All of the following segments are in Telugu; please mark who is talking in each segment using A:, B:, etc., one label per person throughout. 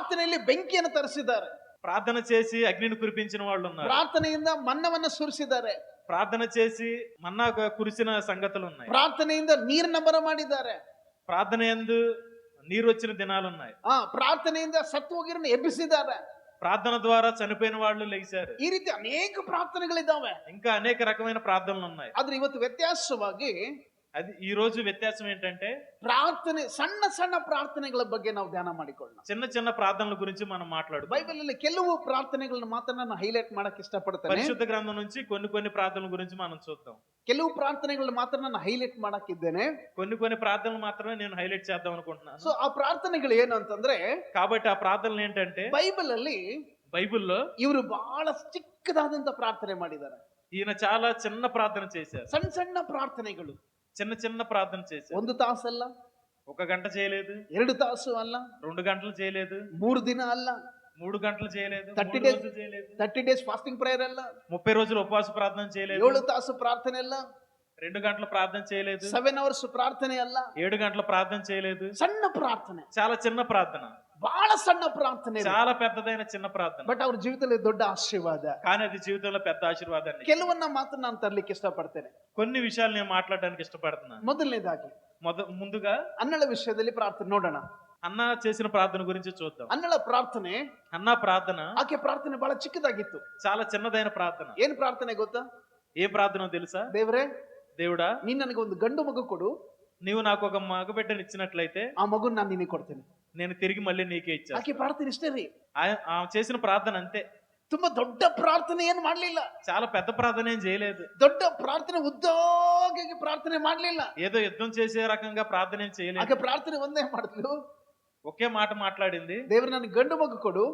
A: ಪ್ರಾರ್ಥನೆಯಲ್ಲಿ ಬೆಂಕಿಯನ್ನು ತರಿಸಿದ್ದಾರೆ,
B: ప్రార్థన చేసి అగ్నిని కురిపించిన వాళ్ళు ఉన్నారు,
A: ಪ್ರಾರ್ಥನೆಯಿಂದ ಮನ್ನವನ್ನು ಸುರಿಸಿದ್ದಾರೆ,
B: ప్రార్థన చేసి మన్నా కురిసిన సంగతులు ఉన్నాయి,
A: ಪ್ರಾರ್ಥನೆಯಿಂದ ನೀರನ್ನ ಬರಮಾಡಿದ್ದಾರೆ,
B: ప్రార్థన యందు నీరు వచ్చిన దినాలు ఉన్నాయి,
A: ಪ್ರಾರ್ಥನೆಯಿಂದ ಸತ್ತು ಹೋಗಿರನ್ನ ಎಬ್ಬಿಸಿದ್ದಾರೆ,
B: ప్రార్థన ద్వారా చనిపోయిన వాళ్ళు లేచారు.
A: ಈ ರೀತಿ ಅನೇಕ ಪ್ರಾರ್ಥನೆಗಳಿದ್ದಾವೆ.
B: ఇంకా అనేక రకమైన ప్రార్థనలు ఉన్నాయి.
A: ಆದ್ರೆ ಇವತ್ತು ವ್ಯತ್ಯಾಸವಾಗಿ
B: అది ఈ రోజు వ్యత్యాసం ఏంటంటే
A: ಪ್ರಾರ್ಥನೆ, ಸಣ್ಣ ಸಣ್ಣ ಪ್ರಾರ್ಥನೆಗಳ ಬಗ್ಗೆ ನಾವು ಧ್ಯಾನ ಮಾಡಿಕೊಳ್ಳೋಣ.
B: చిన్న చిన్న ప్రార్థనల గురించి మనం మాట్లాడుకుందాం.
A: ಬೈಬಲ್ ಅಲ್ಲಿ ಕೆಲವು ಪ್ರಾರ್ಥನೆಗಳನ್ನ ಮಾತ್ರ ನಾನು ಹೈಲೈಟ್ ಮಾಡಕ್ ಇಷ್ಟಪಡ್ತೇನೆ.
B: పరిశుద్ధ గ్రంథం నుంచి కొన్ని ప్రార్థనల గురించి మనం చూద్దాం.
A: ಕೆಲವು ಪ್ರಾರ್ಥನೆಗಳನ್ನ ಮಾತ್ರ ನಾನು ಹೈಲೈಟ್ ಮಾಡಕ್ಕಿದ್ದೇನೆ.
B: కొన్ని ప్రార్థనలు మాత్రమే నేను హైలైట్ చేద్దాం అనుకుంటున్నాను.
A: సో ఆ ಪ್ರಾರ್ಥನೆಗಳು ಏನು ಅಂತಂದ್ರೆ,
B: కాబట్టి ఆ ప్రార్థనలు ఏంటంటే బైబిల్లో
A: ಇವರು ಬಹಳ ಚಿಕ್ಕದಾದಂತ ಪ್ರಾರ್ಥನೆ ಮಾಡಿದ್ದಾರೆ.
B: ఈయన చాలా చిన్న ప్రార్థన చేశారు.
A: ಸಣ್ಣ ಸಣ್ಣ ಪ್ರಾರ್ಥನೆಗಳು,
B: చిన్న ప్రార్థన చేశారు.
A: 1 ತಾಸಲ್ಲ,
B: 1 గంట చేయలేదు,
A: 2 ತಾಸು ಅಲ್ಲ,
B: 2 గంటలు చేయలేదు,
A: 3 ದಿನ ಅಲ್ಲ,
B: 3 గంటలు చేయలేదు,
A: 30 ಡೇಸ್ ಫಾಸ್ಟಿಂಗ್ ಪ್ರೇಯರ್ ಅಲ್ಲ,
B: 30 రోజులు ఉపవాస ప్రార్థన చేయలేదు,
A: 7 ತಾಸು ಪ್ರಾರ್ಥನೆ ಅಲ್ಲ,
B: 2 గంటల ప్రార్థన చేయలేదు,
A: 7 hours ಪ್ರಾರ್ಥನೆ ಅಲ್ಲ,
B: 7 గంటల ప్రార్థన చేయలేదు.
A: ಸಣ್ಣ ಪ್ರಾರ್ಥನೆ,
B: చాలా చిన్న ప్రార్థన,
A: ಬಹಳ ಸಣ್ಣ ಪ್ರಾರ್ಥನೆ,
B: చాలా పెద్దదైన చిన్న ప్రార్థన.
A: ಬಟ್ ಅವ್ರ ಜೀವಿತದಲ್ಲಿ ದೊಡ್ಡ ಆಶೀರ್ವಾದ.
B: కానీ అది జీవితంలో పెద్ద ఆశీర్వాదాన్ని.
A: ಕೆಲವನ್ನ ಮಾತ್ರ ನಾನು ತರಲಿಕ್ಕೆ ಇಷ್ಟಪಡ್ತೇನೆ.
B: కొన్ని విషయాలు నేను మాట్లాడడానికి ఇష్టపడుతున్నాను.
A: ಮೊದಲನೇದಾಗಿ
B: ముందుగా
A: ಅನ್ನಳ ವಿಷಯದಲ್ಲಿ ಪ್ರಾರ್ಥನೆ ನೋಡೋಣ.
B: అన్న చేసిన ప్రార్థన గురించి చూద్దాం.
A: ಅನ್ನಳ ಪ್ರಾರ್ಥನೆ,
B: అన్న ప్రార్థన,
A: ಆಕೆ ಪ್ರಾರ್ಥನೆ ಬಹಳ ಚಿಕ್ಕದಾಗಿತ್ತು.
B: చాలా చిన్నదైన ప్రార్థన.
A: ಏನ್ ಪ್ರಾರ್ಥನೆ ಗೊತ್ತಾ?
B: ఏ ప్రార్థన తెలుసా?
A: ದೇವ್ರೇ,
B: దేవుడా,
A: ನೀನ್ ನನಗೆ ಒಂದು ಗಂಡು ಮಗು ಕೊಡು,
B: నీవు నాకు ఒక మగబిడ్డని ఇచ్చినట్లయితే
A: ಆ ಮಗುನ ನಾನು ನಿನಗೆ ಕೊಡ್ತೇನೆ.
B: నేను తిరిగి మళ్ళీ నీకే ఇచ్చాను.
A: ಆಕೆ ಪ್ರಾರ್ಥನೆ ಇಷ್ಟೇ ರೀ.
B: చేసిన ప్రార్థన అంతే.
A: ತುಂಬಾ ದೊಡ್ಡ ಪ್ರಾರ್ಥನೆ ಏನ್ ಮಾಡ್ಲಿಲ್ಲ,
B: చాలా పెద్ద ప్రార్థన ఏం చేయలేదు.
A: ದೊಡ್ಡ ಪ್ರಾರ್ಥನೆ ಉದ್ದೋಗಿ ಪ್ರಾರ್ಥನೆ ಮಾಡ್ಲಿಲ್ಲ,
B: ఏదో యుద్ధం చేసే రకంగా ప్రార్థన ఏం చేయలేదు.
A: ಆಕೆ ಪ್ರಾರ್ಥನೆ ಒಂದೇ ಮಾಡಿದ್ಲು,
B: ఒకే మాట మాట్లాడింది,
A: ದೇವ್ರ ನನಗೆ ಗಂಡು ಮಗು ಕೊಡು,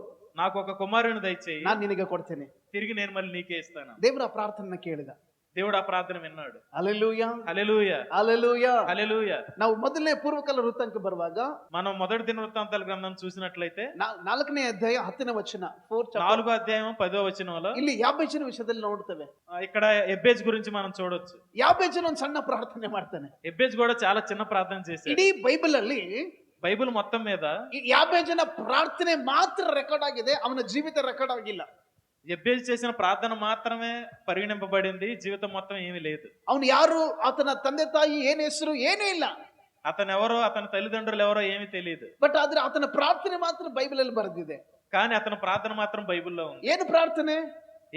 B: నాకు ఒక కుమారుని దయచేయి,
A: ನಾನು ನಿನಗೆ ಕೊಡ್ತೇನೆ.
B: తిరిగి నేను మళ్ళీ నీకే ఇస్తాను.
A: ದೇವರ ಪ್ರಾರ್ಥನೆ ಕೇಳಿದ,
B: దేవుడు ఆ ప్రార్థన విన్నాడు.
A: హల్లెలూయా,
B: హల్లెలూయా,
A: హల్లెలూయా,
B: హల్లెలూయా.
A: ನಾವು ಮೊದಲನೇ ಪೂರ್ವಕಾಲ ವೃತ್ತಾಂತ ಬರುವಾಗ
B: మనం మొదటి దినవృత్తాంతాల గ్రంథం చూసినట్లయితే
A: 4ನೇ ಅಧ್ಯಾಯ 10ನೇ ವಚನ,
B: 4వ అధ్యాయం 10వ వచనంలో
A: ಇಲ್ಲಿ ಯಾಬೇಚನ ವಿಷಯದಲ್ಲಿ ನೋಡ್ತೇವೆ.
B: ఇక్కడ ఎబ్బేజ్ గురించి మనం చూడొచ్చు.
A: ಯಾಬೇಚನ ಒಂದು ಸಣ್ಣ ಪ್ರಾರ್ಥನೆ ಮಾಡ್ತಾನೆ.
B: ఎబ్బేజ్ కూడా చాలా చిన్న ప్రార్థన చేశాడు.
A: ಇಡೀ ಬೈಬಲ್ ಅಲ್ಲಿ
B: బైబిల్ మొత్తం మీద
A: ಯಾಬೇಚನ ಪ್ರಾರ್ಥನೆ ಮಾತ್ರ ರೆಕಾರ್ಡ್ ಆಗಿದೆ, ಅವನ ಜೀವಿತ ರೆಕಾರ್ಡ್ ಆಗಿಲ್ಲ.
B: ఎబ్బేజ్ చేసిన ప్రార్థన మాత్రమే పరిగణింపబడింది, జీవితం మొత్తం ఏమీ లేదు.
A: ಅವನು ಯಾರು, ಆತನ ತಂದೆ ತಾಯಿ ಏನ್ ಹೆಸರು ಏನೂ ಇಲ್ಲ,
B: అతను ఎవరో అతని తల్లిదండ్రులు ఎవరో ఏమీ తెలియదు.
A: ಬಟ್ ಆದ್ರೆ ಆತನ ಪ್ರಾರ್ಥನೆ ಮಾತ್ರ ಬೈಬಲ್ ಅಲ್ಲಿ ಬರೆದಿದೆ.
B: కానీ అతని ప్రార్థన మాత్రం బైబిల్లో ఉంది.
A: ಏನು ಪ್ರಾರ್ಥನೆ?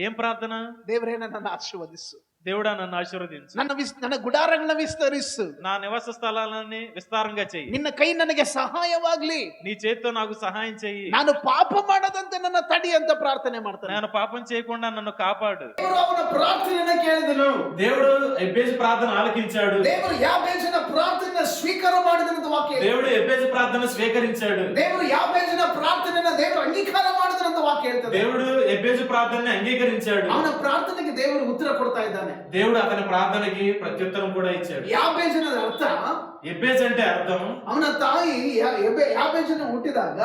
B: ఏం ప్రార్థన?
A: ದೇವರೇ ನನ್ನನ್ನು ಆಶೀರ್ವದಿಸು,
B: దేవుడా నన్ను ఆశీర్వదించు,
A: ನನ್ನ ಗುಡಾರಗಳನ್ನ ವಿಸ್ತರಿಸು,
B: నా నివాస స్థలాలని విస్తారంగా చెయ్యి,
A: ನಿನ್ನ ಕೈ ನನಗೆ ಸಹಾಯವಾಗ್ಲಿ,
B: నీ చేతితో నాకు సహాయం చెయ్యి,
A: ನಾನು ಪಾಪ ಮಾಡದಂತೆ ನನ್ನ ತಡಿ ಅಂತ ಪ್ರಾರ್ಥನೆ ಮಾಡ್ತಾನೆ.
B: నేను పాపం చేయకుండా నన్ను కాపాడు.
A: ದೇವರು ಅವನ ಪ್ರಾರ್ಥನೆಯನ್ನು ಕೇಳಿದನು.
B: దేవుడు ఎబ్బేజు ప్రార్థన ఆలకించాడు.
A: ದೇವರು ಯಾಬೇಚನ ಪ್ರಾರ್ಥನೆಯನ್ನು ಸ್ವೀಕಾರ ಮಾಡಿದನಂತ ವಾಕ್ಯ.
B: దేవుడు ఎబ్బేజు ప్రార్థన స్వీకరించాడు.
A: ದೇವರು ಯಾಬೇಚನ ಪ್ರಾರ್ಥನೆಯನ್ನು ದೇವರು ಅಂಗೀಕಾರ ಮಾಡಿದನಂತ ವಾಕ್ಯ ಹೇಳ್ತದೆ.
B: దేవుడు ఎబ్బేజు ప్రార్థనని అంగీకరించాడు.
A: ಅವನ ಪ್ರಾರ್ಥನೆಗೆ ದೇವರು ಉತ್ತರ ಕೊಡ್ತಾ ಇದ್ದಾನೆ.
B: దేవుడు అతని ప్రార్థనకి ప్రత్యుత్తరం కూడా ఇచ్చాడు.
A: యాబేజన అర్థ,
B: ఎబ్బేజ్ అంటే అర్థం,
A: ಅವನ ತಾಯಿ యాబేజన ಹುಟ್ಟಿದಾಗ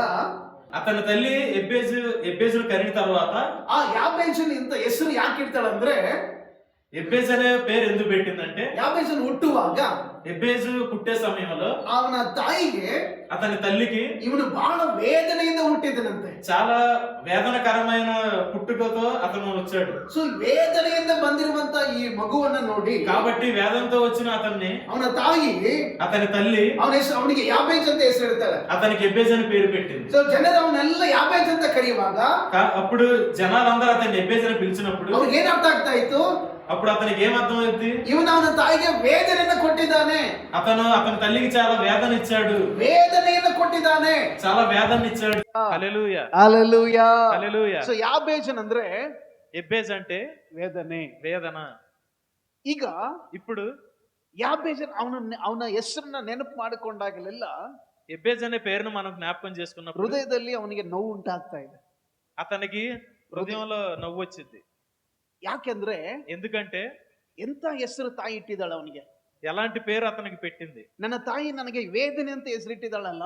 B: అతని తల్లి ఎబ్బేజును కనిన తర్వాత
A: ఆ యాబేజన ఇంత ಹೆಸರು ಯಾಕೆ ಇಡ್ತಾಳಂದ್ರೆ,
B: ఎబ్బేజ్ అనే పేరు ఎందుకు పెట్టిందంటే,
A: యాబేజన ಹುಟ್ಟುವಾಗ
B: ఎబ్బేజు పుట్టే సమయంలో
A: ಅವನ ತಾಯಿಗೆ,
B: అతని తల్లికి
A: ಇವನು ಬಹಳ ವೇದನೆಯಿಂದ ಹುಟ್ಟಿದನಂತೆ.
B: చాలా వేదనకరమైన పుట్టుకతో అతను వచ్చాడు.
A: సో ವೇದನೆಯಿಂದ ಬಂದಿರುವಂತ ಈ ಮಗುವನ್ನ ನೋಡಿ,
B: కాబట్టి వేదంతో వచ్చిన అతన్ని
A: ಅವನ ತಾಯಿ,
B: అతని తల్లి
A: ಅವನಿಗೆ ಯಾಬೇಜ್ ಅಂತ ಹೆಸರು ಇಡ್ತಾಳೆ.
B: అతనికి ఎబ్బేజ్ అని పేరు పెట్టింది.
A: సో ಜನರು ಅವನ್ನೆಲ್ಲ ಯಾಬೇಜ್ ಅಂತ ಕರೆಯುವಾಗ
B: అప్పుడు జనాలందరూ అతన్ని ఎబ్బేజ్ అని పిలిచినప్పుడు
A: ಅವ್ರಿಗೆ ಏನ್ ಅರ್ಥ ಆಗ್ತಾ ಇತ್ತು?
B: అప్పుడు అతనికి ఏమర్థమైంది?
A: ಇವನು ಅವನ ತಾಯಿಗೆ ವೇದನೆಯನ್ನು ಕೊಟ್ಟಿದ್ದಾನೆ,
B: అతను అతని తల్లికి చాలా వేదన ఇచ్చాడు,
A: ವೇದನೆಯನ್ನು ಕೊಟ್ಟಿದ್ದಾನೆ,
B: చాలా వేదన ఇచ్చాడు. హల్లెలూయా,
A: హల్లెలూయా,
B: హల్లెలూయా.
A: సో యాబేజన్ ಅಂದ್ರೆ
B: ఎబ్బేజ్ అంటే
A: ವೇದನೆ,
B: వేదన.
A: ಈಗ
B: ఇప్పుడు
A: యాబేజన్ ಅವನ ಹೆಸರನ್ನ ನೆನಪು ಮಾಡಿಕೊಂಡಾಗಲೆಲ್ಲ
B: ఎబ్బేజ్ అనే పేరును మనం జ్ఞాపకం చేసుకున్నప్పుడు
A: ಹೃದಯದಲ್ಲಿ ಅವನಿಗೆ ನೋವು ಉಂಟಾಗ್ತಾ ಇದೆ.
B: అతనికి హృదయంలో నవ్వు వచ్చింది.
A: ಯಾಕೆಂದ್ರೆ,
B: ఎందుకంటే
A: ಎಂತ ಹೆಸರು ತಾಯಿ ಇಟ್ಟಿದ್ದಾಳೆ ಅವನಿಗೆ,
B: ఎలాంటి పేరు అతనికి పెట్టింది.
A: ನನ್ನ ತಾಯಿ ನನಗೆ ವೇದನೆ ಅಂತ ಹೆಸರಿಟ್ಟಿದ್ದಾಳಲ್ಲ,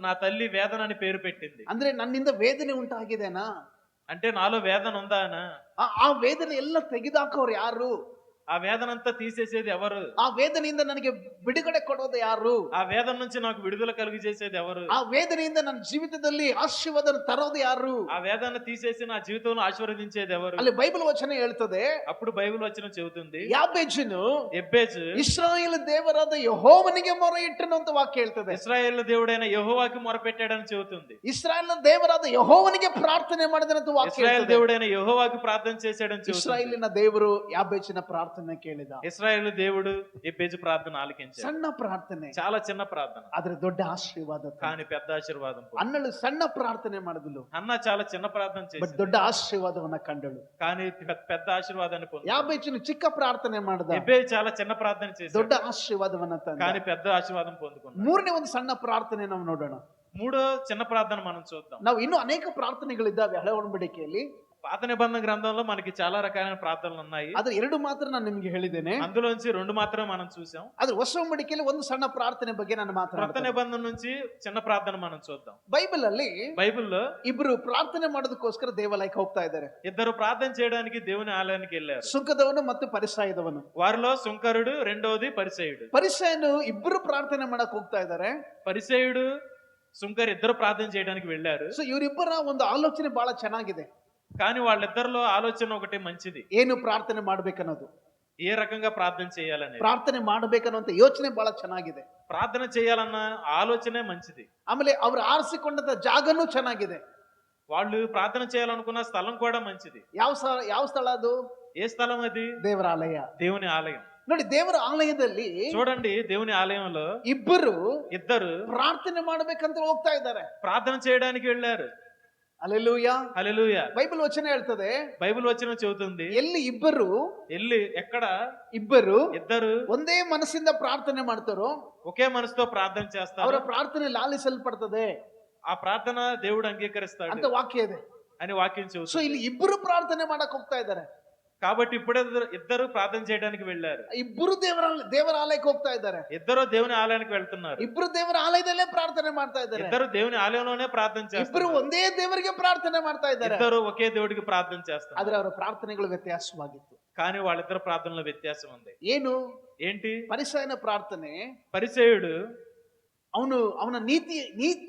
B: నా తల్లి వేదన అని పేరు పెట్టింది.
A: ಅಂದ್ರೆ ನನ್ನಿಂದ ವೇದನೆ ಉಂಟಾಗಿದೆನಾ,
B: అంటే నాలో వేదన ఉందానా,
A: ಆ ವೇದನೆ ಎಲ್ಲ ತೆಗೆದಾಕೋರು ಯಾರು?
B: ఆ వేదనంతా తీసేసేది ఎవరు?
A: ఆ వేదನೆಯಿಂದ ನನಗೆ ಬಿಡುಗಡೆ ಕೊಡೋದು ಯಾರು?
B: ఆ వేదన నుంచి నాకు విడుదల కలుగు చేసేది ఎవరు?
A: ఆ వేదನೆಯಿಂದ ನನ್ನ ಜೀವಿತದಲ್ಲಿ ಆಶೀರ್ವಾದ ತರೋದು ಯಾರು?
B: ఆ వేదన తీసేసి నా జీవితంలో ఆశీర్వదించేది ఎవరు?
A: ಅಲ್ಲಿ ಬೈಬಲ್ ವಚನ ಹೇಳ್ತದೆ,
B: అప్పుడు బైబిల్ వచనం చెబుతుంది,
A: ಯಾಬೇಜನು
B: ఎబ్బేజు
A: ಇಸ್ರಾಯೇಲ್ ದೇವರಾದ ಯೆಹೋವನಿಗೆ ಮೊರೆ ಇಟ್ಟನು ಅಂತ ವಾಕ್ಯ ಹೇಳ್ತದೆ.
B: ఇశ్రాయేలు దేవుడైన యెహోవాకి మొరపెట్టాడని చెబుతుంది.
A: ಇಸ್ರಾಯೇಲ್ ದೇವರಾದ ಯೆಹೋವನಿಗೆ ಪ್ರಾರ್ಥನೆ ಮಾಡಿದನಂತ ವಾಕ್ಯ
B: ఇశ్రాయేలు
A: ಹೇಳ್ತದೆ.
B: దేవుడైన యెహోవాకి ప్రార్థన చేశాడని చెబుతుంది.
A: ಇಸ್ರಾಯೇಲಿನ ದೇವರು ಯಾಬೇಜನ ಪ್ರಾರ್ಥನೆ ಕೇಳಿದ.
B: ఇశ్రాయేలు దేవుడు ఎబ్బేజు ప్రార్థన ఆలకించాడు.
A: ಸಣ್ಣ ಪ್ರಾರ್ಥನೆ,
B: చాలా చిన్న ప్రార్థన,
A: ಆದ್ರೆ ದೊಡ್ಡ ಆಶೀರ್ವಾದ.
B: కానీ పెద్ద ఆశీర్వాదం పొందింది.
A: ಅನ್ನಳು ಸಣ್ಣ ಪ್ರಾರ್ಥನೆ ಮಾಡಿದಳು,
B: అన్న చాలా చిన్న ప్రార్థన
A: ಬಟ್
B: చేసింది,
A: ದೊಡ್ಡ ಆಶೀರ್ವಾದವನ್ನ ಕಂಡಳು.
B: కానీ పెద్ద ఆశీర్వాదాన్ని పొందింది.
A: ಯಾಬೇಜನು ಚಿಕ್ಕ ಪ್ರಾರ್ಥನೆ ಮಾಡಿದ,
B: ఎబ్బేజు చాలా చిన్న ప్రార్థన చేశాడు,
A: ದೊಡ್ಡ ಆಶೀರ್ವಾದವನ್ನ ತಂದ.
B: కానీ పెద్ద ఆశీర్వాదం పొందుకున్నాడు.
A: ಮೂರನೇ ಒಂದು ಸಣ್ಣ ಪ್ರಾರ್ಥನೆ ನಾವು ನೋಡೋಣ.
B: మూడో చిన్న ప్రార్థన మనం చూద్దాం.
A: ನಾವು ಇನ್ನೂ ಅನೇಕ ಪ್ರಾರ್ಥನೆಗಳಿದ್ದಾವೆ ಹಳೆ ಒಡಂಬಡಿಕೆಯಲ್ಲಿ,
B: పాత నిబంధన గ్రంథంలో మనకి చాలా రకాలైన ప్రార్థనలు ఉన్నాయి.
A: ಆದ್ರೆ ಎರಡು ಮಾತ್ರ ನಾನು ನಿಮ್ಗೆ ಹೇಳಿದ್ದೇನೆ.
B: అందులోంచి రెండు మాత్రమే మనం చూసాం.
A: ಆದ್ರೆ ಹೊಸ ಒಡಂಬಡಿಕೆಯಲ್ಲಿ ಒಂದು ಸಣ್ಣ ಪ್ರಾರ್ಥನೆ ಬಗ್ಗೆ ನಾನು
B: కొత్త
A: ಮಾತನಾಡ್ತೇನೆ.
B: నిబంధన నుంచి చిన్న ప్రార్థన మనం చూద్దాం.
A: ಬೈಬಲ್ ಅಲ್ಲಿ
B: బైబిల్లో
A: ಇಬ್ರು ಪ್ರಾರ್ಥನೆ ಮಾಡೋದಕ್ಕೋಸ್ಕರ ದೇವಾಲಯಕ್ಕೆ ಹೋಗ್ತಾ ಇದ್ದಾರೆ.
B: ఇద్దరు ప్రార్థన చేయడానికి దేవుని ఆలయానికి వెళ్ళారు.
A: ಸುಂಕದವನು ಮತ್ತು ಪರಿಸಾಯದವನು.
B: వారిలో సుంకరుడు, రెండోది పరిసయుడు.
A: ಪರಿಸಾಯನು ಇಬ್ರು ಪ್ರಾರ್ಥನೆ ಮಾಡಕ್ ಹೋಗ್ತಾ ಇದ್ದಾರೆ.
B: పరిసయుడు, సుంకరు ఇద్దరు ప్రార్థన చేయడానికి వెళ్ళారు.
A: ಸೊ ಇವರಿಬ್ಬರ ಒಂದು ಆಲೋಚನೆ ಬಹಳ ಚೆನ್ನಾಗಿದೆ.
B: కానీ వాళ్ళిద్దరిలో ఆలోచన ఒకటి మంచిది.
A: ಏನು ಪ್ರಾರ್ಥನೆ ಮಾಡ್ಬೇಕನ್ನೋದು,
B: ఏ రకంగా ప్రార్థన చేయాలని,
A: ಪ್ರಾರ್ಥನೆ ಮಾಡ್ಬೇಕನ್ನುವಂತ ಯೋಚನೆ ಬಹಳ ಚೆನ್ನಾಗಿದೆ.
B: ప్రార్థన చేయాలన్న ఆలోచనే మంచిది.
A: ಆಮೇಲೆ ಅವ್ರು ಆರಿಸಿಕೊಂಡಂತ ಜಾಗನೂ ಚೆನ್ನಾಗಿದೆ.
B: వాళ్ళు ప్రార్థన చేయాలనుకున్న స్థలం కూడా మంచిది.
A: ಯಾವ ಸ್ಥಳ ಅದು?
B: ఏ స్థలం అది?
A: ದೇವರ ಆಲಯ.
B: దేవుని ఆలయం.
A: ನೋಡಿ, ದೇವರ ಆಲಯದಲ್ಲಿ
B: చూడండి, దేవుని ఆలయంలో ఇద్దరు
A: ಪ್ರಾರ್ಥನೆ ಮಾಡ್ಬೇಕಂತ ಹೋಗ್ತಾ ಇದ್ದಾರೆ.
B: ప్రార్థన చేయడానికి వెళ్ళారు.
A: హల్లెలూయా,
B: హల్లెలూయా.
A: బైబిల్ వచన ಹೇಳ್ತದೆ,
B: బైబిల్ వచనం చెబుతుంది,
A: ಎಲ್ಲಿ
B: ఎక్కడ ఇద్దరు
A: ಒಂದೇ ಮನಸ್ಸಿಂದ ಪ್ರಾರ್ಥನೆ ಮಾಡ್ತಾರೋ
B: ఒకే మనసుతో ప్రార్థన
A: ಅವರ
B: చేస్తారు.
A: ಪ್ರಾರ್ಥನೆ ಲಾಲಿಸಲ್ಪಡ್ತದೆ
B: ఆ ప్రార్థన దేవుడు అంగీకరిస్తాడు
A: ಅಂತ ವಾಕ್ಯ ಇದೆ.
B: అని వాక్యం
A: ಸೊ
B: చెబుతుంది.
A: ಇಲ್ಲಿ ಇಬ್ಬರು ಪ್ರಾರ್ಥನೆ ಮಾಡಕ್ ಹೋಗ್ತಾ ಇದ್ದಾರೆ.
B: కాబట్టి ఇప్పుడే ఇద్దరు ప్రార్థన చేయడానికి వెళ్ళారు.
A: ಇಬ್ಬರು ದೇವರ ಆಲಯಕ್ಕೆ ಹೋಗ್ತಾ ಇದ್ದಾರೆ.
B: ఇద్దరు దేవుని ఆలయానికి వెళ్తున్నారు.
A: ಇಬ್ಬರು ದೇವರ ಆಲಯದಲ್ಲೇ ಪ್ರಾರ್ಥನೆ ಮಾಡ್ತಾ ಇದ್ದಾರೆ.
B: ఇద్దరు దేవుని ఆలయంలోనే ప్రార్థన
A: ಇಬ್ಬರು
B: చేస్తారు.
A: ಒಂದೇ ದೇವರಿಗೆ ಪ್ರಾರ್ಥನೆ ಮಾಡ್ತಾ ಇದ್ದಾರೆ.
B: ఇద్దరు ఒకే దేవుడికి ప్రార్థన చేస్తారు.
A: ಆದ್ರೆ ಅವರ ಪ್ರಾರ್ಥನೆಗಳು ವ್ಯತ್ಯಾಸವಾಗಿತ್ತು.
B: కానీ వాళ్ళిద్దరు ప్రార్థనలో వ్యత్యాసం ఉంది.
A: ಏನು?
B: ఏంటి?
A: ಪರಿಸಾಯನ ಪ್ರಾರ್ಥನೆ,
B: పరిసయుడు
A: ಅವನ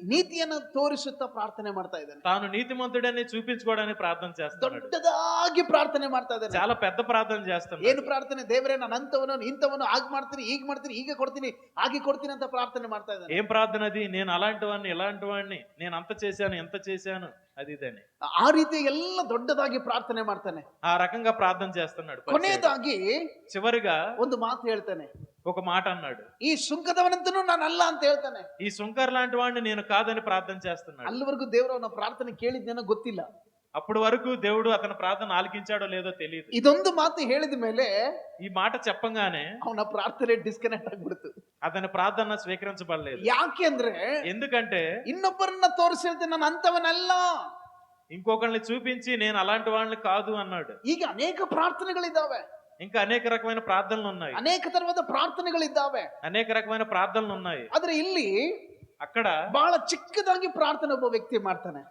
A: ನೀತಿಯನ್ನು ತೋರಿಸುತ್ತಾ ಪ್ರಾರ್ಥನೆ ಮಾಡ್ತಾ ಇದ್ದಾನೆ.
B: తాను నీతిమంతుడని చూపించుకోవడానికి ప్రార్థన చేస్తున్నాడు.
A: ದೊಡ್ಡದಾಗಿ ಪ್ರಾರ್ಥನೆ ಮಾಡ್ತಾ ಇದ್ದಾನೆ.
B: చాలా పెద్ద ప్రార్థన చేస్తున్నాడు.
A: ಏನು ಪ್ರಾರ್ಥನೆ? ದೇವರೇ, ನಾನು ಅಂತವನು ಇಂಥವನು, ಆಗ ಮಾಡ್ತೀನಿ, ಈಗ ಮಾಡ್ತೀನಿ, ಈಗ ಕೊಡ್ತೀನಿ, ಹಾಗೆ ಕೊಡ್ತೀನಿ ಅಂತ ಪ್ರಾರ್ಥನೆ ಮಾಡ್ತಾ ಇದ್ದಾನೆ.
B: ఏం ప్రార్థన అది? నేను అలాంటి వాడిని, ఇలాంటి వాడిని, నేను అంత చేశాను, ఎంత చేశాను, అది ఇదని.
A: ಆ ರೀತಿ ಎಲ್ಲ ದೊಡ್ಡದಾಗಿ ಪ್ರಾರ್ಥನೆ ಮಾಡ್ತಾನೆ.
B: ఆ రకంగా ప్రార్థన చేస్తున్నాడు.
A: ಕೊನೆಯದಾಗಿ
B: చివరిగా
A: ಒಂದು ಮಾತು ಹೇಳ್ತಾನೆ.
B: ఒక మాట అన్నాడు,
A: ಈ ಸುಂಕದವನಂತನೂ ನಾನಲ್ಲ ಅಂತ ಹೇಳ್ತಾನೆ.
B: ఈ సుంకర్ లాంటి వాడిని నేను కాదని ప్రార్థన చేస్తున్నాడు.
A: ಅಲ್ಲಿವರೆಗೂ ದೇವರು ಅವನ ಪ್ರಾರ್ಥನೆ ಕೇಳಿದ್ದೇನೋ ಗೊತ್ತಿಲ್ಲ.
B: అప్పటి వరకు దేవుడు అతని ప్రార్థన ఆలకించాడో లేదో తెలియదు.
A: ಇದೊಂದು ಮಾತು ಹೇಳಿದ ಮೇಲೆ
B: ఈ మాట చెప్పంగానే
A: ಅವನ ಪ್ರಾರ್ಥನೆ ಡಿಸ್ಕನೆಕ್ಟ್ ಆಗ್ಬಿಡ್ತು.
B: అతని ప్రార్థన స్వీకరించబడలేదు.
A: ಯಾಕೆ ಅಂದ್ರೆ,
B: ఎందుకంటే
A: ಇನ್ನೊಬ್ಬರನ್ನ ತೋರಿಸಿ ಹೇಳ್ತೀನಿ, ನಾನು ಅಂತವನಲ್ಲ,
B: ఇంకొకరిని చూపించి నేను అలాంటి వాళ్ళని కాదు అన్నాడు.
A: ಈಗ ಅನೇಕ ಪ್ರಾರ್ಥನೆಗಳಿದ್ದಾವೆ,
B: ఇంకా అనేక రకమైన ప్రార్థనలు ఉన్నాయి,
A: ಅನೇಕ ತರವಾದ ಪ್ರಾರ್ಥನೆಗಳಿದ್ದಾವೆ.
B: అనేక రకమైన ప్రార్థనలు ఉన్నాయి.
A: ಆದ್ರೆ ಇಲ್ಲಿ
B: అక్కడ
A: ಬಹಳ ಚಿಕ್ಕದಾಗಿ ಪ್ರಾರ್ಥನೆ ಒಬ್ಬ ವ್ಯಕ್ತಿ ಮಾಡ್ತಾನೆ.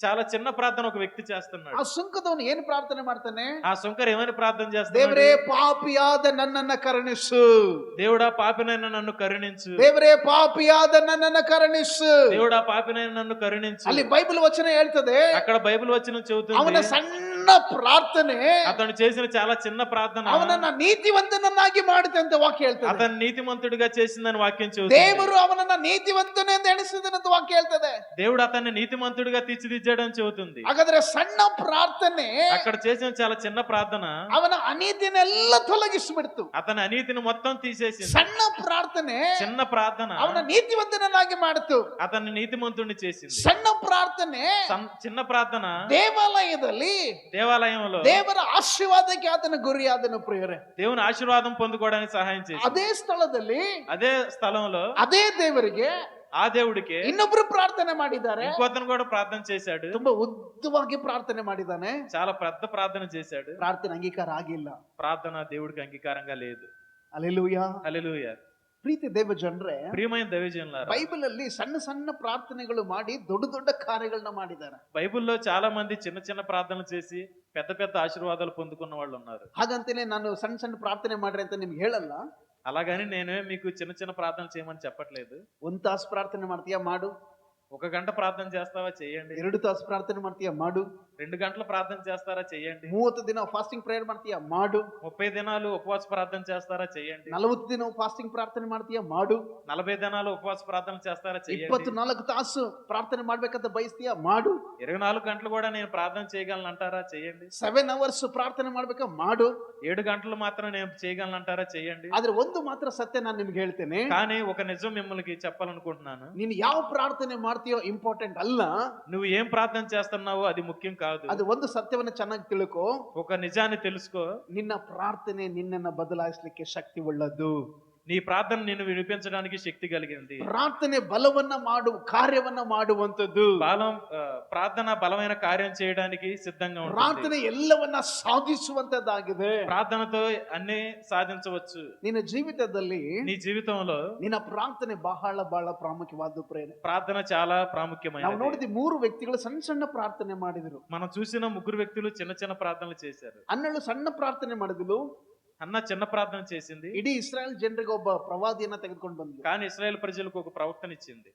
B: చాలా చిన్న ప్రార్థన ఒక వ్యక్తి చేస్తున్నాడు.
A: ಆ ಸುಂಕದವನು ಏನು ಪ್ರಾರ್ಥನೆ ಮಾಡ್ತಾನೆ?
B: ఆ సుంకర్ ఏమని ప్రార్థన చేస్తున్నాడు?
A: ದೇವರೇ, ಪಾಪಿಯಾದ ನನ್ನನ್ನ ಕರುಣಿಸು.
B: దేవుడా, పాపినైన నన్ను కరుణించు.
A: ದೇವರೇ, ಪಾಪಿಯಾದ ನನ್ನನ್ನ ಕರುಣಿಸು.
B: దేవుడా, పాపినైన నన్ను కరుణించు.
A: ಅಲ್ಲಿ ಬೈಬಲ್ ವಚನ ಹೇಳ್ತದೆ,
B: అక్కడ బైబిల్ వచనం చెబుతుంది,
A: ಅವನ ಸಣ್ಣ ಪ್ರಾರ್ಥನೆ
B: అతను చేసిన చాలా చిన్న ప్రార్థన
A: ಅವನನ್ನ ನೀತಿವಂತನನ್ನಾಗಿ ಮಾಡುತ್ತೆ ಅಂತ ವಾಕ್ಯ ಹೇಳ್ತದೆ.
B: అతను నీతిమంతుడిగా చేసిందని వాక్యం చెబుతుంది.
A: ದೇವರು ಅವನನ್ನ ನೀತಿವಂತನೇ ಅಂತ ಎಣಿಸಿದನು ಅಂತ ವಾಕ್ಯ ಹೇಳ್ತದೆ.
B: దేవుడు అతన్ని నీతిమంతుడిగా తీర్చిదిద్దాడని చెబుతుంది.
A: ಹಾಗಾದ್ರೆ ಸಣ್ಣ ಪ್ರಾರ್ಥನೆ
B: అక్కడ చేసిన చాలా చిన్న ప్రార్థన
A: ಅವನ ಅನೀತಿನೆಲ್ಲ ತೊಲಗಿಸಿಬಿಡ್ತು.
B: అతని అనీతిని మొత్తం తీసేసింది.
A: ಸಣ್ಣ ಪ್ರಾರ್ಥನೆ
B: చిన్న ప్రార్థన
A: ಅವನ ನೀತಿವಂತನನ್ನಾಗಿ ಮಾಡಿತು.
B: అతన్ని నీతిమంతుడిని చేసింది.
A: ಸಣ್ಣ ಪ್ರಾರ್ಥನೆ
B: చిన్న ప్రార్థన
A: ದೇವಾಲಯದಲ್ಲಿ
B: దేవాలయంలో
A: ದೇವರ ಆಶೀರ್ವಾದಕ್ಕೆ ಆತನ ಗುರಿಯಾದನು ಪ್ರಿಯರೇ.
B: దేవుని ఆశీర్వాదం పొందుకోవడానికి సహాయం చేసింది.
A: ಅದೇ ಸ್ಥಳದಲ್ಲಿ
B: అదే స్థలంలో
A: ಅದೇ ದೇವರಿಗೆ
B: ఆ దేవుడికి
A: ಇನ್ನೊಬ್ರು ಪ್ರಾರ್ಥನೆ ಮಾಡಿದ್ದಾರೆ.
B: ఇంకొతను కూడా ప్రార్థన చేశాడు.
A: ತುಂಬಾ ಉದ್ದವಾಗಿ ಪ್ರಾರ್ಥನೆ ಮಾಡಿದ್ದಾನೆ.
B: చాలా పెద్ద ప్రార్థన చేశాడు.
A: ಪ್ರಾರ್ಥನೆ ಅಂಗೀಕಾರ ಆಗಿಲ್ಲ.
B: ప్రార్థన దేవుడికి అంగీకారంగా లేదు.
A: హల్లెలూయా.
B: హల్లెలూయా.
A: ಪ್ರೀತಿ ದೇವ ಜನರೇ,
B: ప్రియమైన దైవజనులారా,
A: ಬೈಬಲ್ ಅಲ್ಲಿ ಸಣ್ಣ ಸಣ್ಣ ಪ್ರಾರ್ಥನೆಗಳು ಮಾಡಿ ದೊಡ್ಡ ದೊಡ್ಡ ಕಾರ್ಯಗಳನ್ನ ಮಾಡಿದ್ದಾರೆ.
B: బైబిల్లో చాలా మంది చిన్న చిన్న ప్రార్థనలు చేసి పెద్ద పెద్ద ఆశీర్వాదాలు పొందుకున్న వాళ్ళు ఉన్నారు.
A: ಹಾಗಂತೇನೆ ನಾನು ಸಣ್ಣ ಸಣ್ಣ ಪ್ರಾರ್ಥನೆ ಮಾಡ್ರಿ ಅಂತ ನಿಮ್ಗೆ ಹೇಳಲ್ಲ.
B: అలాగని నేను మీకు చిన్న చిన్న ప్రార్థనలు చేయమని చెప్పట్లేదు.
A: 1 ತಾಸು ಪ್ರಾರ್ಥನೆ ಮಾಡ್ತೀಯಾ ಮಾಡು,
B: 1 గంట ప్రార్థన చేస్తావా చేయండి.
A: 2 ತಾಸು ಪ್ರಾರ್ಥನೆ ಮಾಡ್ತೀಯಾ ಮಾಡು,
B: 2 గంటలు ప్రార్థన చేస్తారా చేయండి.
A: 30 ದಿನ ಫಾಸ್ಟಿಂಗ್ ಪ್ರೇಯರ್ ಮಾಡ್ತೀಯಾ ಮಾಡು,
B: 30 దినాలు ఉపవాస ప్రార్థన చేస్తారా చేయండి.
A: 40 ದಿನ ಫಾಸ್ಟಿಂಗ್ ಪ್ರಾರ್ಥನೆ ಮಾಡ್ತೀಯಾ ಮಾಡು,
B: 40 దినాలు ఉపవాస ప్రార్థన చేస్తారా చేయండి.
A: 24 ತಾಸು ಪ್ರಾರ್ಥನೆ ಮಾಡ್ಬೇಕಂತ ಬಯಸ್ತೀಯಾ ಮಾಡು,
B: 24 గంటలు కూడా నేను ప్రార్థన చేయగలను అంటారా చేయండి.
A: 7 hours ಪ್ರಾರ್ಥನೆ ಮಾಡ್ಬೇಕಾ ಮಾಡು.
B: 7 గంటలు మాత్రం నేను చేయగలను అంటారా చేయండి.
A: ಆದ್ರೆ ಒಂದು ಮಾತ್ರ ಸತ್ಯ ನಾನು ನಿಮ್ಗೆ ಹೇಳ್ತೇನೆ,
B: కానీ ఒక నిజం మిమ్మల్ని చెప్పాలనుకుంటున్నాను.
A: ನೀನು ಯಾವ ಪ್ರಾರ್ಥನೆ ಮಾಡ್ತೀಯೋ ಇಂಪಾರ್ಟೆಂಟ್ ಅಲ್ಲ,
B: నువ్వు ఏం ప్రార్థన చేస్తున్నావో అది ముఖ్యం కాదు.
A: ಅದು ಒಂದು ಸತ್ಯವನ್ನ ಚೆನ್ನಾಗಿ ತಿಳ್ಕೋ,
B: ఒక నిజాన్ని తెలుసుకో.
A: ನಿನ್ನ ಪ್ರಾರ್ಥನೆ ನಿನ್ನನ್ನ ಬದಲಾಯಿಸಲಿಕ್ಕೆ ಶಕ್ತಿ ಉಳ್ಳದ್ದು.
B: నీ ప్రార్థన నిన్ను వినిపించడానికి శక్తి కలిగింది.
A: ಪ್ರಾರ್ಥನೆ ಬಲವನ್ನ ಕಾರ್ಯವನ್ನ ಮಾಡುವಂತದ್ದು.
B: ప్రార్థన బలమైన కార్యం చేయడానికి సిద్ధంగా ఉంటుంది.
A: ಪ್ರಾರ್ಥನೆ ಎಲ್ಲವನ್ನ ಸಾಧಿಸುವಂತದ್ದಾಗಿದೆ.
B: ప్రార్థనతో అన్ని సాధించవచ్చు.
A: ನಿನ್ನ ಜೀವಿತದಲ್ಲಿ,
B: నీ జీవితంలో
A: ನಿನ್ನ ಪ್ರಾರ್ಥನೆ ಬಹಳ ಬಹಳ ಪ್ರಾಮುಖ್ಯವಾದ ಪ್ರೇರಣೆ.
B: ప్రార్థన చాలా ప్రాముఖ్యమైనది.
A: ನಾವು ನೋಡಿದ 3 ವ್ಯಕ್ತಿಗಳು ಸಣ್ಣ ಸಣ್ಣ ಪ್ರಾರ್ಥನೆ ಮಾಡಿದ್ರು.
B: మనం చూసిన 3 వ్యక్తులు చిన్న చిన్న ప్రార్థనలు చేశారు.
A: ಅನ್ನಳು ಸಣ್ಣ ಪ್ರಾರ್ಥನೆ ಮಾಡಿದ್ಲು,
B: అన్న చిన్న ప్రార్థన చేసింది.
A: ఇడీ ఇశ్రాయేల్ ಜನರಿಗೆ ಒಬ್ಬ ಪ್ರವಾದಿಯನ್ನ ತೆಗೆದುಕೊಂಡು ಬಂದ್ಲು.
B: కానీ ఇశ్రాయేల్ ప్రజలకు ఒక ప్రవక్తన ఇచ్చింది.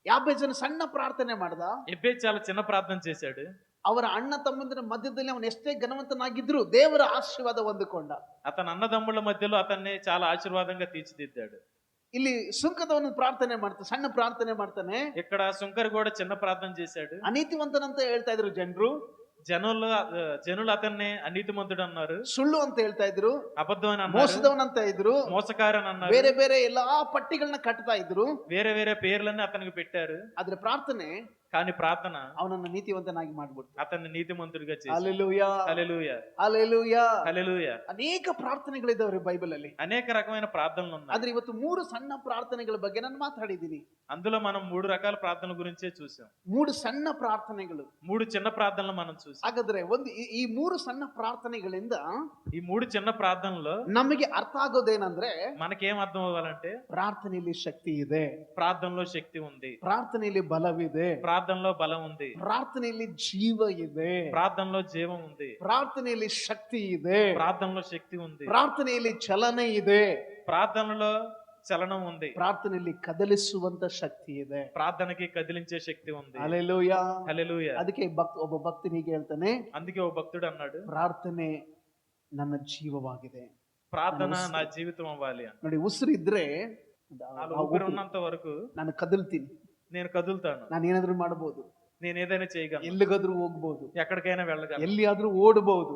A: యాబేజను సಣ್ಣ ಪ್ರಾರ್ಥನೆ ಮಾಡ್ದ,
B: ఎబ్బే చాలా చిన్న ప్రార్థన చేశాడు.
A: ಅವರ ಅಣ್ಣ ತಮ್ಮಂದಿರ ಮಧ್ಯದಲ್ಲಿ ಅವನು ಎಷ್ಟೇ ಘನವಂತನಾಗಿದ್ರು ದೇವರ ಆಶೀರ್ವಾದ ಹೊಂದಿಕೊಂಡ.
B: అతని అన్నదమ్ముల మధ్యలో అతన్ని చాలా ఆశీర్వాదంగా తీర్చిదిద్దాడు.
A: ಇಲ್ಲಿ ಸುಂಕದವನು ಪ್ರಾರ್ಥನೆ ಮಾಡ್ತಾನೆ, ಸಣ್ಣ ಪ್ರಾರ್ಥನೆ ಮಾಡ್ತಾನೆ.
B: ఇక్కడ సుంకరి కూడా చిన్న ప్రార్థన చేశాడు.
A: ಅನೀತಿವಂತನಂತ ಹೇಳ್ತಾ ಇದ್ರು ಜನರು.
B: జనులు అతన్ని అనీతిమంతుడు అన్నారు,
A: ಸುಳ್ಳು ಅಂತ ಹೇಳ್ತಾ ಇದ್ರು,
B: అబద్ధం అని అన్నారు,
A: మోసదవనంత ఇದ್ರು,
B: మోసకారని అన్నారు,
A: ಬೇರೆ ಬೇರೆ ಎಲ್ಲಾ ಪಟ್ಟಿಗಳನ್ನ ಕಟ್ತಾ ಇದ್ರು,
B: వేరే వేరే పేర్లన్నీ అతనికి పెట్టారు.
A: ಆದ್ರೆ ಪ್ರಾರ್ಥನೆ
B: కానీ ప్రార్థన
A: ಅವನನ್ನ ನೀತಿವಂತನಾಗಿ ಮಾಡ್ಬಿಡ್ತು.
B: అతన్ని నీతిమంతుడిగా చేసింది.
A: హల్లెలూయా,
B: హల్లెలూయా,
A: హల్లెలూయా,
B: హల్లెలూయా.
A: ಅನೇಕ ಪ್ರಾರ್ಥನೆಗಳಿದಾವೆ ಬೈಬಲ್ ಅಲ್ಲಿ.
B: అనేక రకమైన ప్రార్థనలు ఉన్నాయి.
A: ಆದ್ರೆ ಇವತ್ತು 3 ಸಣ್ಣ ಪ್ರಾರ್ಥನೆಗಳ ಬಗ್ಗೆ ನಾನು ಮಾತಾಡಿದ್ದೀನಿ.
B: అందులో మనం 3 రకాల ప్రార్థనల గురించే చూసాం.
A: 3 ಸಣ್ಣ ಪ್ರಾರ್ಥನೆಗಳು,
B: 3 చిన్న ప్రార్థనలు మనం చూసాం.
A: ಹಾಗಾದ್ರೆ ಈ 3 ಸಣ್ಣ ಪ್ರಾರ್ಥನೆಗಳಿಂದ
B: ఈ 3 చిన్న ప్రార్థనలో
A: ನಮಗೆ ಅರ್ಥ ಆಗೋದೇನಂದ್ರೆ,
B: మనకేం అర్థం అవ్వాలంటే
A: ಪ್ರಾರ್ಥನೆಯಲ್ಲಿ ಶಕ್ತಿ ಇದೆ,
B: ప్రార్థనలో శక్తి ఉంది,
A: ಪ್ರಾರ್ಥನೆಯಲ್ಲಿ ಬಲವಿದೆ,
B: ప్రార్థనలో బలం ఉంది,
A: ಪ್ರಾರ್ಥನೆಯಲ್ಲಿ ಜೀವ ಇದೆ,
B: ప్రార్థనలో జీవం ఉంది,
A: ಪ್ರಾರ್ಥನೆಯಲ್ಲಿ ಶಕ್ತಿ ಇದೆ,
B: ప్రార్థనలో శక్తి ఉంది,
A: ಪ್ರಾರ್ಥನೆಯಲ್ಲಿ ಚಲನೆ ಇದೆ,
B: ప్రార్థనలో చలనం ఉంది,
A: ಪ್ರಾರ್ಥನೆಯಲ್ಲಿ ಕದಲಿಸುವಂತ ಶಕ್ತಿ ಇದೆ,
B: ప్రార్థనకి కదిలించే శక్తి ఉంది.
A: హల్లెలూయా,
B: హల్లెలూయా.
A: ಅದಕ್ಕೆ ಒಬ್ಬ ಭಕ್ತ ಹೀಗೆ ಹೇಳ್ತಾನೆ,
B: అందుకే ఓ భక్తుడు అన్నాడు,
A: ಪ್ರಾರ್ಥನೆ ನನ್ನ ಜೀವವಾಗಿದೆ.
B: ప్రార్థన నా జీవితం అవ్వాలి అని.
A: ನೋಡಿ, ಉಸಿರಿದ್ರೆ
B: ఊపిరి ఉన్నంత వరకు
A: ನಾನು ಕದಲ್ತೀನಿ,
B: నేను కదులుతాను,
A: ನಾನು ಏನಾದ್ರೂ ಮಾಡಬಹುದು,
B: నేను ఏదైనా చేయగలను,
A: ಎಲ್ಲಿಗಾದ್ರೂ ಹೋಗ್ಬಹುದು,
B: ఎక్కడికైనా వెళ్ళగలను,
A: ಎಲ್ಲಿಯಾದ್ರೂ ಓಡಬಹುದು,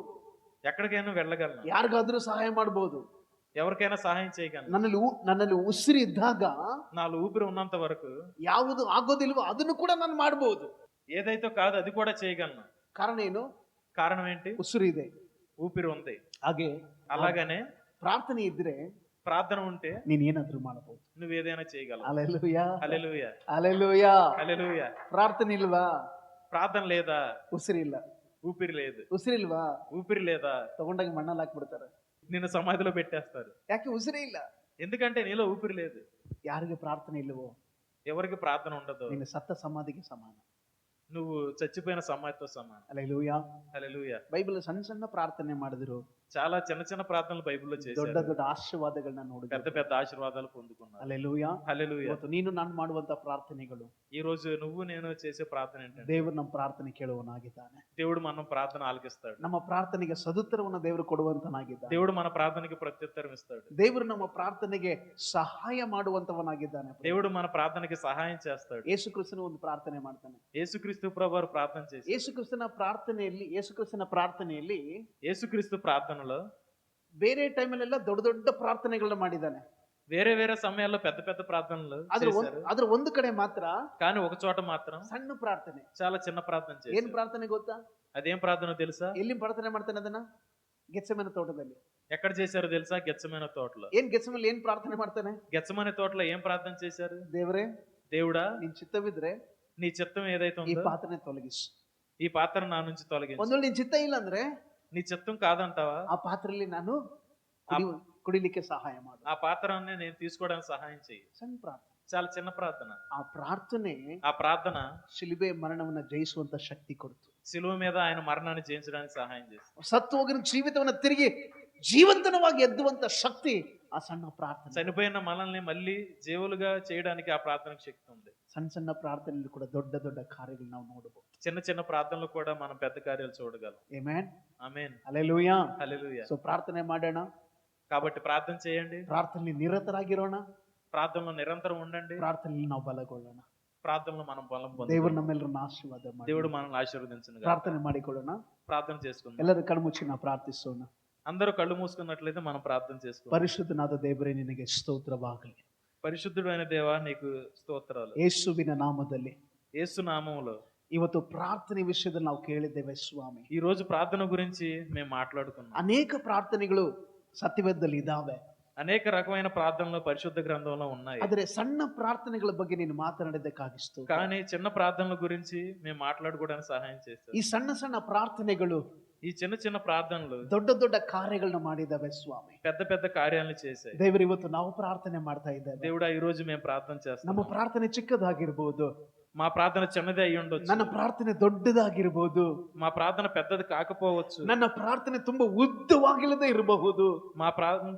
B: ఎక్కడికైనా వెళ్ళగలను,
A: ಯಾರಿಗಾದ್ರೂ ಸಹಾಯ ಮಾಡಬಹುದು,
B: ఎవరికైనా సహాయం చేయగలను.
A: ನನ್ನಲ್ಲಿ ಉಸಿರು ಇದ್ದಾಗ
B: నాలో ఊపిరి ఉన్నంత వరకు
A: ಯಾವುದು ಆಗೋದಿಲ್ವೋ ಅದನ್ನು ಕೂಡ ನಾನು ಮಾಡಬಹುದು.
B: ఏదైతే కాదు అది కూడా చేయగలను.
A: ಕಾರಣ ಏನು?
B: కారణం ఏంటి?
A: ಉಸಿರು ಇದೆ,
B: ఊపిరి ఉంది.
A: ಹಾಗೆ
B: అలాగనే
A: ಪ್ರಾರ್ಥನೆ ಇದ್ರೆ
B: ప్రార్థన ఉంటే
A: ನೀನ್ ಏನಾದ್ರೂ ಮಾಡಬಹುದು,
B: నువ్వు ఏదైనా చేయగలవు.
A: హల్లెలూయా,
B: హల్లెలూయా,
A: హల్లెలూయా.
B: హల్లెలూయా.
A: ಪ್ರಾರ್ಥನೆ ಇಲ್ವಾ?
B: ప్రార్థన లేదా?
A: ಉಸಿರಿಲ್ಲ.
B: ఊపిరి లేదు.
A: ಉಸಿರಿಲ್ವಾ?
B: ఊపిరి లేదా?
A: ತಗೊಂಡಾಗ ಮಣ್ಣಲ್ಲಿ ಹಾಕ್ಬಿಡ್ತಾರೆ.
B: నిన్ను సమాధిలో పెట్టేస్తారు.
A: ಯಾಕೆ? ಉಸಿರೇ ಇಲ್ಲ.
B: ఎందుకంటే నీలో ఊపిరి లేదు.
A: ಯಾರಿಗೆ ಪ್ರಾರ್ಥನೆ ಇಲ್ಲವೋ
B: ఎవరికి ప్రార్థన ఉండదు,
A: ನಿನ್ನ ಸತ್ತ ಸಮಾಧಿಗೆ ಸಮಾನ,
B: నువ్వు చచ్చిపోయిన సమాధితో సమానం.
A: హల్లెలూయా,
B: హల్లెలూయా.
A: బైబిల్ ಸಣ್ಣ ಸಣ್ಣ ಪ್ರಾರ್ಥನೆ ಮಾಡಿದ್ರು,
B: చాలా చిన్న చిన్న ప్రార్థనలు బైబిల్లో
A: ದೊಡ್ಡ
B: చేశారు,
A: ದೊಡ್ಡ ಆಶೀರ್ವಾದಗಳನ್ನ ನೋಡಿದ್ರು.
B: పెద్ద పెద్ద ఆశీర్వాదాలు పొందుకున్నారు.
A: హల్లెలూయా.
B: హల్లెలూయా.
A: ಇವತ್ತು ನೀನು ನಾನು ಮಾಡುವಂತ ಪ್ರಾರ್ಥನೆಗಳು,
B: ఈ రోజు నువ్వు నేను చేసే ప్రార్థన ఏంటంటే,
A: ದೇವರು ನಮ್ಮ ಪ್ರಾರ್ಥನೆ ಕೇಳುವನಾಗಿದ್ದಾನೆ.
B: దేవుడు మన ప్రార్థన ఆలకిస్తాడు.
A: ನಮ್ಮ ಪ್ರಾರ್ಥನೆಗೆ ಸದುತ್ತರವನ್ನು ದೇವರು ಕೊಡುವಂತನಾಗಿದ್ದಾನೆ.
B: దేవుడు మన ప్రార్థనకి ప్రత్యుత్తరం ఇస్తాడు.
A: ದೇವರು ನಮ್ಮ ಪ್ರಾರ್ಥನೆಗೆ ಸಹಾಯ ಮಾಡುವಂತವನಾಗಿದ್ದಾನೆ.
B: దేవుడు మన ప్రార్థనకి సహాయం చేస్తాడు.
A: ಯೇಸು ಕ್ರಿಸ್ತನು ಒಂದು ಪ್ರಾರ್ಥನೆ ಮಾಡ್ತಾನೆ.
B: యేసుక్రీస్తు ప్రభువారు ప్రార్థన చేసి,
A: ಯೇಸುಕ್ರಿಸ್ತನ ಪ್ರಾರ್ಥನೆಯಲ್ಲಿ
B: యేసుక్రీస్తు ప్రార్థనలో
A: ಬೇರೆ ಟೈಮಲ್ಲೆಲ್ಲ ದೊಡ್ಡ ದೊಡ್ಡ ಪ್ರಾರ್ಥನೆಗಳನ್ನ ಮಾಡಿದ್ದಾನೆ.
B: వేరే వేరే సమయాల్లో పెద్ద పెద్ద ప్రార్థనలు చేశారు.
A: ಆದ್ರೆ ಒಂದು ಕಡೆ ಮಾತ್ರ,
B: కానీ ఒక చోట మాత్రం
A: ಸಣ್ಣ ಪ್ರಾರ್ಥನೆ,
B: చాలా చిన్న ప్రార్థన
A: ಏನ್
B: చేశారు.
A: ಪ್ರಾರ್ಥನೆ ಗೊತ್ತಾ?
B: అదేం ప్రార్థన తెలుసా?
A: ಎಲ್ಲಿ ಪ್ರಾರ್ಥನೆ ಮಾಡ್ತಾನೆ ಅದನ್ನ? ಗೆತ್ಸೆಮನೆ ತೋಟದಲ್ಲಿ.
B: ఎక్కడ చేశారో తెలుసా? గెత్సెమనే తోటలో.
A: ಏನ್ ಗೆತ್ಸೆಮನೆ ಏನ್ ಪ್ರಾರ್ಥನೆ ಮಾಡ್ತಾನೆ?
B: గెత్సెమనే తోటలో ఏం ప్రార్థన చేశారు?
A: ದೇವರೇ,
B: దేవుడా,
A: ನಿನ್ ಚಿತ್ತವಿದ್ರೆ
B: నీ చిత్తం ఏదైతే
A: ಈ
B: ఉందో
A: ಪಾತ್ರನೆ ತೊಲಗಿಸು.
B: ఈ పాత్ర నా నుంచి తొలగించు.
A: ಒಂದ್ ವೇಳೆ ನಿನ್ ಚಿತ್ತ ಇಲ್ಲ ಅಂದ್ರೆ
B: నీ చిత్తం కాదంటావా?
A: ಆ ಪಾತ್ರೆಯಲ್ಲಿ ನಾನು ಕುಡಿಲಿಕ್ಕೆ ಸಹಾಯ ಮಾಡು.
B: ఆ పాత్రని నేను తీసుకోవడానికి సహాయం చెయ్యి.
A: ಸಣ್ಣ ಪ್ರಾರ್ಥನೆ.
B: చాలా చిన్న ప్రార్థన.
A: ಆ ಪ್ರಾರ್ಥನೆ
B: ఆ ప్రార్థన
A: ಶಿಲುಬೆ ಮರಣವನ್ನ ಜಯಿಸುವಂತ ಶಕ್ತಿ ಕೊಡ್ತು.
B: శిలువ మీద ఆయన మరణాన్ని జయించడానికి సహాయం చేస్తుంది.
A: ಸತ್ತು ಹೋಗಿನ ಜೀವಿತವನ್ನ ತಿರುಗಿ ಜೀವಂತನವಾಗಿ ಎದ್ದುವಂತ ಶಕ್ತಿ ಆ ಸಣ್ಣ ಪ್ರಾರ್ಥನೆ.
B: చనిపోయిన మనల్ని మళ్ళీ జీవులుగా చేయడానికి ఆ ప్రార్థనకు శక్తి ఉంది.
A: ಸಣ್ಣ ಸಣ್ಣ ಪ್ರಾರ್ಥನೆಯಲ್ಲಿ ಕೂಡ ದೊಡ್ಡ ದೊಡ್ಡ ಕಾರ್ಯಗಳು ನಾವು ನೋಡಬಹುದು.
B: చిన్న చిన్న ప్రార్థనలు కూడా మనం పెద్ద కార్యాలు చూడగలం.
A: ಆಮೆನ್.
B: ఆమేన్.
A: హల్లెలూయా.
B: హల్లెలూయా.
A: సో ప్రార్థನೆ ಮಾಡೋಣ.
B: కాబట్టి ప్రార్థన చేయండి.
A: ಪ್ರಾರ್ಥನೆಯಲ್ಲಿ ನಿರತರಾಗಿರೋಣ.
B: ప్రార్థనలో నిరంతరం ఉండండి.
A: ಪ್ರಾರ್ಥನೆಯಲ್ಲಿ ನಾವು ಬಲಗೊಳ್ಳೋಣ.
B: ప్రార్థనలో మనం బలం
A: ದೇವರು
B: పొందుతాం.
A: ನಮ್ಮೆಲ್ಲರನ್ನ ಆಶೀರ್ವಾದ ಮಾಡಿ.
B: దేవుడు మనల్ని ఆశీర్వదించును గాక.
A: ಪ್ರಾರ್ಥನೆ ಮಾಡಿಕೊಳ್ಳೋಣ.
B: ప్రార్థన చేసుకుందాం.
A: ಎಲ್ಲರೂ ಕಣ್ಮುಚ್ಚಿ ನಾವು ಪ್ರಾರ್ಥಿಸೋಣ.
B: అందరూ కళ్ళు మూసుకున్నట్లయితే మనం ప్రార్థన చేసుకుందాం.
A: ಪರಿಶುದ್ಧನಾದ ದೇವರೇ ನಿನಗೆ ಸ್ತೋತ್ರವಾಗಲಿ.
B: పరిశుద్ధుడైన దేవా నీకు స్తోత్రాలు.
A: ಯೇಸುವಿನ ನಾಮದಲ್ಲಿ
B: యేసు నామములో
A: ಇವತ್ತು ಪ್ರಾರ್ಥನೆ ವಿಷಯದಲ್ಲಿ ನಾವು ಕೇಳಿದ್ದೇವೆ ಸ್ವಾಮಿ.
B: ఈ రోజు ప్రార్థన గురించి మేము మాట్లాడుకున్నాం.
A: ಅನೇಕ ಪ್ರಾರ್ಥನೆಗಳು ಸತ್ಯವೇದದಲ್ಲಿ ಇದಾವೆ.
B: అనేక రకమైన ప్రార్థనలు పరిశుద్ధ గ్రంథంలో ఉన్నాయి.
A: ಆದರೆ ಸಣ್ಣ ಪ್ರಾರ್ಥನೆಗಳ ಬಗ್ಗೆ ನೀನು ಮಾತನಾಡಿದ್ದಕ್ಕಾಗಿಸ್ತು.
B: కానీ చిన్న ప్రార్థనల గురించి మేము మాట్లాడుకోవడానికి సహాయం చేస్తాం.
A: ಈ ಸಣ್ಣ ಸಣ್ಣ ಪ್ರಾರ್ಥನೆಗಳು
B: ఈ చిన్న చిన్న ప్రార్థనలు
A: ದೊಡ್ಡ ದೊಡ್ಡ ಕಾರ್ಯಗಳನ್ನ ಮಾಡಿದಾವೆ ಸ್ವಾಮಿ.
B: పెద్ద పెద్ద కార్యాలను చేశాయి.
A: ದೇವರು ಇವತ್ತು ನಾವು ಪ್ರಾರ್ಥನೆ ಮಾಡ್ತಾ ಇದ್ದೇವೆ.
B: దేవుడా ఈ రోజు మేము ప్రార్థన చేస్తాం.
A: ನಮ್ಮ ಪ್ರಾರ್ಥನೆ ಚಿಕ್ಕದಾಗಿರ್ಬೋದು,
B: మా ప్రార్థన చిన్నదే అయి ఉండొచ్చు.
A: ನನ್ನ ಪ್ರಾರ್ಥನೆ ದೊಡ್ಡದಾಗಿರ್ಬೋದು,
B: మా ప్రార్థన పెద్దది కాకపోవచ్చు.
A: ನನ್ನ ಪ್ರಾರ್ಥನೆ ತುಂಬಾ ಉದ್ದವಾಗಿಲ್ಲದೆ ಇರಬಹುದು.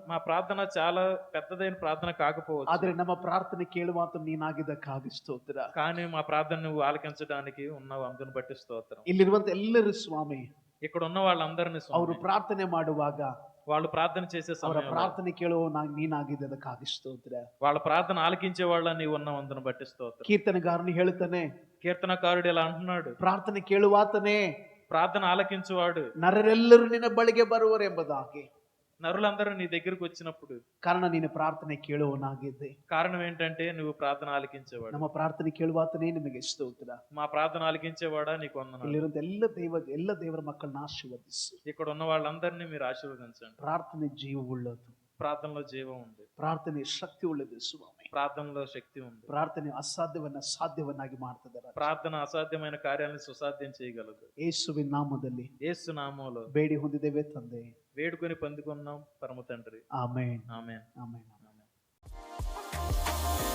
B: మా ప్రార్థన చాలా పెద్దదైన ప్రార్థన కాకపోవచ్చు.
A: ಆದ್ರೆ ನಮ್ಮ ಪ್ರಾರ್ಥನೆ ಕೇಳುವಂತ ನೀನಾಗಿದ್ದಕ್ಕಾಗಿ ಸ್ತೋತ್ರ.
B: కానీ మా ప్రార్థన నువ్వు ఆలకించడానికి ఉన్నావు, అందుని బట్టి స్తోత్రం.
A: ಇಲ್ಲಿರುವಂತ ಎಲ್ಲರೂ ಸ್ವಾಮಿ,
B: ఇక్కడ ఉన్న వాళ్ళందరినీ
A: ಅವರು
B: స్వామి,
A: ಪ್ರಾರ್ಥನೆ ಮಾಡುವಾಗ
B: వాళ్ళు ప్రార్థన చేసే
A: ಅವರ
B: సమయంలో
A: ಪ್ರಾರ್ಥನೆ ಕೇಳುವ ನೀನಾಗಿದ್ದಕ್ಕಾಗಿ ಸ್ತೋತ್ರ.
B: వాళ్ళ ప్రార్థన ఆలకించే వాళ్ళ నీవు ఉన్నావు, అందుని బట్టి స్తోత్రం.
A: ಕೀರ್ತನಗಾರನು ಹೇಳ್ತಾನೆ,
B: కీర్తనకారుడు ఇలా అంటున్నాడు,
A: ಪ್ರಾರ್ಥನೆ ಕೇಳುವಾತನೇ
B: ప్రార్థన ఆలకించువాడు
A: ನರರೆಲ್ಲರೂ ನಿನ್ನ ಬಳಿಗೆ ಬರುವರೆಂಬುದಾಗಿ.
B: నరులందరూ నీ దగ్గరకు వచ్చినప్పుడు
A: ಕಾರಣ ನೀನು ಪ್ರಾರ್ಥನೆ ಕೇಳುವನಾಗಿದ್ದೆ.
B: కారణం ఏంటంటే నువ్వు ప్రార్థన ఆలకించేవాడు.
A: ನಮ್ಮ ಪ್ರಾರ್ಥನೆ ಕೇಳುವಾತನೇ ನಿಮಗೆ ಸ್ತೋತ್ರ.
B: మా ప్రార్థన ఆలకించేవాడా నీకు వందనాలు.
A: ಇಲ್ಲಿರುವಂತ ಎಲ್ಲ ದೇವರ ಮಕ್ಕಳನ್ನ ಆಶೀರ್ವದಿಸು.
B: ఇక్కడ ఉన్న వాళ్ళందరినీ మీరు ఆశీర్వదించండి.
A: ಪ್ರಾರ್ಥನೆ ಜೀವವುಳ್ಳದು.
B: ప్రార్థనలో జీవం ఉంది.
A: ಪ್ರಾರ್ಥನೆ ಶಕ್ತಿ ಉಳ್ಳದು ಸ್ವಾಮಿ.
B: ప్రార్థనలో శక్తి ఉంది.
A: ಪ್ರಾರ್ಥನೆ ಅಸಾಧ್ಯವನ್ನ ಸಾಧ್ಯವನ್ನಾಗಿ ಮಾಡ್ತದೆ.
B: ప్రార్థన అసాధ్యమైన కార్యాలను సుసాధ్యం చేయగలదు.
A: ಯೇಸುವಿನ ನಾಮದಲ್ಲಿ
B: యేసు నామములో
A: ಬೇಡಿ ಹೊಂದಿದ್ದೇವೆ ತಂದೆ.
B: వేడుకొని పొందుకున్నాం పరమ తండ్రి.
A: ಆಮೆನ್.
B: ఆమేన్.
A: ಆಮೆನ್.
B: ఆమేన్.